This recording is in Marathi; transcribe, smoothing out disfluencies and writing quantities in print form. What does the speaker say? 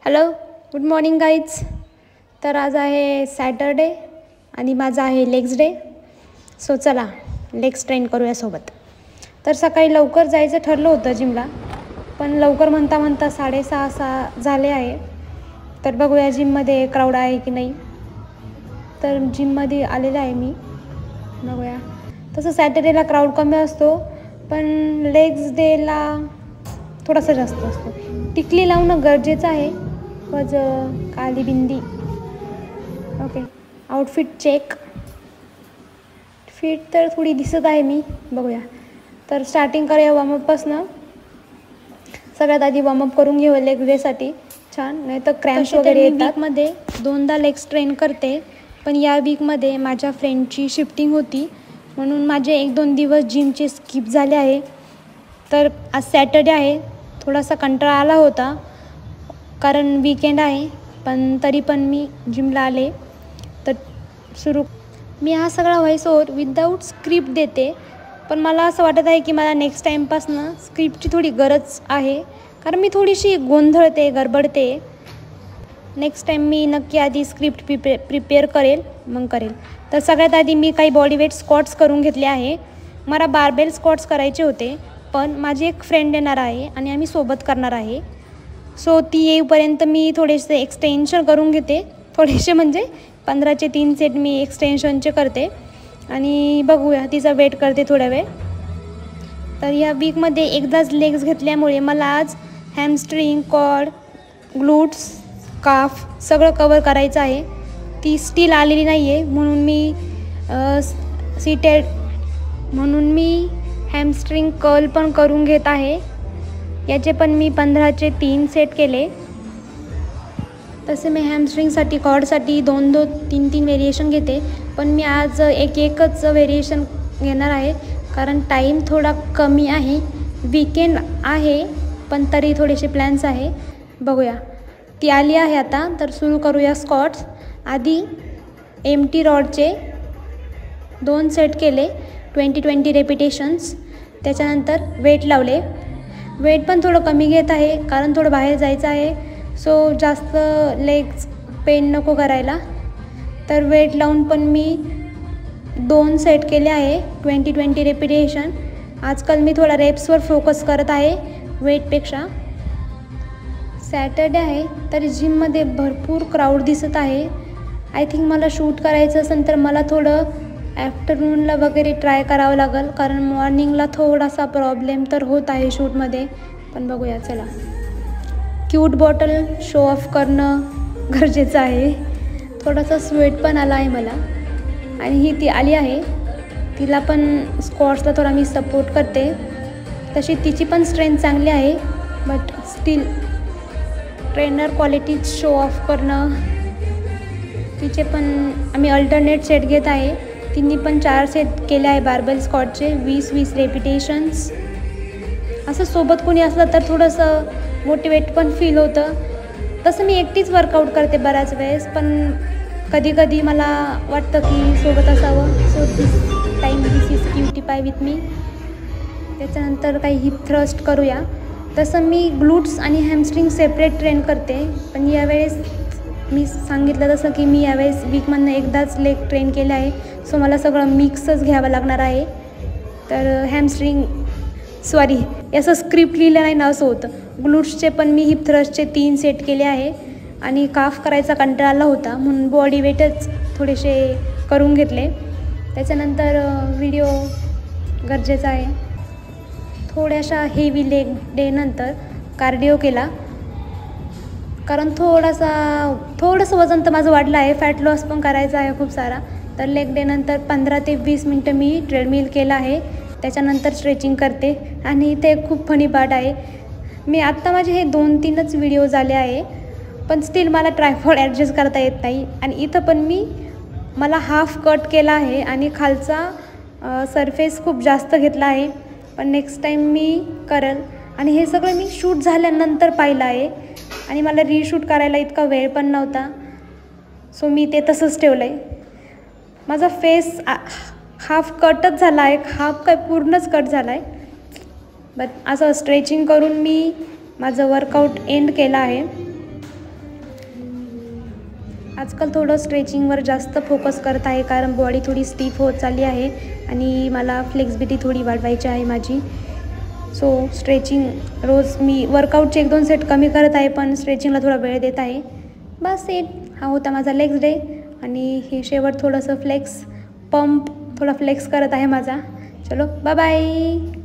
Hello, good morning guys. तर आज आहे सॅटरडे आणि माझा आहे लेग्स डे. सो चला लेग्स ट्रेन करूया सोबत. तर सकाळी लवकर जायचं ठरलं होतं जिमला, पण लवकर म्हणता म्हणता 6:30 झाले आहे. तर बघूया जिममध्ये क्राऊड आहे की नाही. तर जिममध्ये आलेलं आहे मी, बघूया. तसं सॅटर्डेला क्राऊड कमी असतो, पण लेग्स डेला थोडासा जास्त असतो. टिकली लावणं गरजेचं आहे. काली bindi. Okay, outfit check. Fit तर थोडी दिसत आहे मी, बघूया. तर स्टार्टिंग करूया वॉर्मअपपासनं. सगळ्यात आधी वॉर्मअप करून घेऊ लेग डेसाठी छान, नाही तर क्रॅम्प्स वगैरे येतात. वीकमध्ये 2दा लेग्स ट्रेन करते, पण या वीकमध्ये माझ्या फ्रेंडची शिफ्टिंग होती, म्हणून माझे 1-2 दिवस जिमचे स्किप झाले आहे. तर आज सॅटर्डे आहे, थोडासा कंटाळा आला होता कारण वीकेंड आहे, पण तरी पण मी जिमला आले. तर मी हा सगळा व्हॉइस ओव्हर विदाऊट स्क्रिप्ट देते, पण मला असं वाटत आहे की मला नेक्स्ट टाईमपासनं स्क्रिप्टची थोडी गरज आहे, कारण मी थोडीशी गोंधळते, गडबडते. नेक्स्ट टाईम मी नक्की आधी स्क्रिप्ट प्रिपेअर करेल, मग करेल. तर सगळ्यात आधी मी काही बॉडीवेट स्क्वॉट्स करून घेतले आहे. मला बारबेल स्क्वॉट्स करायचे होते, पण माझी एक फ्रेंड येणार आहे आणि आम्ही सोबत करणार आहे. सो ती येईपर्यंत मी थोडेसे एक्सटेन्शन करून घेते. थोडेसे म्हणजे 15चे 3 सेट मी एक्सटेन्शनचे करते आणि बघूया तिचा वेट करते थोड्या वेळ. तर या वीकमध्ये एकदाच लेग्स घेतल्यामुळे मला आज हॅमस्ट्रिंग, क्वाड, ग्लूट्स, काफ सगळं कवर करायचं आहे. ती स्टील आलेली नाही आहे, म्हणून मी हॅमस्ट्रिंग कर्ल पण करून घेत आहे. याचे पण मी 15चे 3 सेट केले. तसे मी हॅमस्ट्रिंगसाठी, कॉर्डसाठी 2-2, 3-3 व्हेरिएशन घेते, पण मी आज एकच व्हेरिएशन घेणार आहे, कारण टाईम थोडा कमी आहे. वीकेंड आहे, पण तरी थोडेसे प्लॅन्स आहे, बघूया. ती आली आहे आता, तर सुरू करूया स्क्वॉट्स. आधी एम्प्टी रॉडचे 2 सेट केले, 20-20 रेपिटेशन्स. त्याच्यानंतर वेट लावले. वेट पण थोडं कमी घेत आहे, कारण थोडं बाहेर जायचं आहे, सो जास्त लेग्स पेन नको करायला. तर वेट लावून पण मी 2 सेट केले आहे, 20-20 रेपिटेशन. आजकाल मी थोडा रेप्सवर फोकस करत आहे वेटपेक्षा. सॅटर्डे आहे, तर जिममध्ये भरपूर क्राऊड दिसत आहे. आय थिंक मला शूट करायचं असेल तर मला थोडं आफ्टरनूनला वगैरे ट्राय करावं लागेल, कारण मॉर्निंगला थोडासा प्रॉब्लेम तर होत आहे शूटमध्ये, पण बघूया. चला, क्यूट बॉटल शो ऑफ करणं गरजेचं आहे. थोडासा स्वेट पण आला आहे मला, आणि ही ती आली आहे, तिला पण स्क्वॉट्सला थोडा मी सपोर्ट करते. तशी तिची पण स्ट्रेंथ चांगली आहे, but still trainer qualities show off करणं. तिचे पण आम्ही अल्टरनेट सेट घेत आहे. तिने पण 4 सेट केले आहे बारबेल स्क्वॉटचे, 20-20 रेपिटेशन्स. असं सोबत कोणी असलं तर थोडंसं मोटिवेट पण फील होतं. तसं मी एकटीच वर्कआउट करते बऱ्याच वेळेस, पण कधी मला वाटतं की सोबत असावं. सो दिस इज क्यूटी पाय विथ मी. त्याच्यानंतर काही हिप थ्रस्ट करूया. तसं मी ग्लूट्स आणि हॅमस्ट्रिंग सेपरेट ट्रेन करते, पण यावेळेस मी सांगितलं तसं की मी यावेळेस वीकमधनं एकदाच लेग ट्रेन केलं आहे, सो मला सगळं मिक्सच घ्यावं लागणार आहे. तर असं स्क्रिप्ट लिहिलं नाही ना, असं होतं. ग्लूट्सचे पण मी हिप थ्रस्टचे 3 सेट केले आहे, आणि काफ करायचा कंटाळा आला होता, म्हणून बॉडी वेटच थोडेसे करून घेतले. त्याच्यानंतर व्हिडिओ गरजेचा आहे. थोड्याशा हेवी लेग डे नंतर कार्डिओ केला, कारण थोडंसं वजन तर माझं वाढलं आहे. फॅट लॉस पण करायचा आहे खूप सारा. तर लेग डे नंतर 15 ते 20 मिनटं मी ट्रेडमिल केला आहे. त्याच्यानंतर स्ट्रेचिंग करते, आणि ते खूप फनी पार्ट आहे. मी आत्ता माझे हे 2-3च व्हिडिओ झाले आहे, पण स्टील मला ट्रायपॉड ॲडजस्ट करता येत नाही. आणि इथं पण मला हाफ कट केला आहे, आणि खालचा सरफेस खूप जास्त घेतला आहे, पण नेक्स्ट टाईम मी करेल. आणि हे सगळं मी शूट झाल्यानंतर पाहिलं आहे, आणि मला रीशूट करायला इतका वेळ पण नव्हता, सो मी ते तसंच ठेवलं आहे. माझा फेस हाफ कटच झाला आहे, हाफ काय पूर्णच कट झाला आहे. बट असं स्ट्रेचिंग करून मी माझं वर्कआउट एंड केलं आहे. आजकाल थोडं स्ट्रेचिंगवर जास्त फोकस करत आहे, कारण बॉडी थोडी स्टिफ होत चालली आहे आणि मला फ्लेक्सिबिलिटी थोडी वाढवायची आहे माझी. सो स्ट्रेचिंग रोज मी वर्कआउटचे 1-2 सेट कमी करत आहे, पण स्ट्रेचिंगला थोडा वेळ देत आहे. बस हा होता माझा लेग्स डे. आणि हे शेवट थोडंसं फ्लेक्स पंप थोडा फ्लेक्स करत आहे माझा. चलो बाय बाय.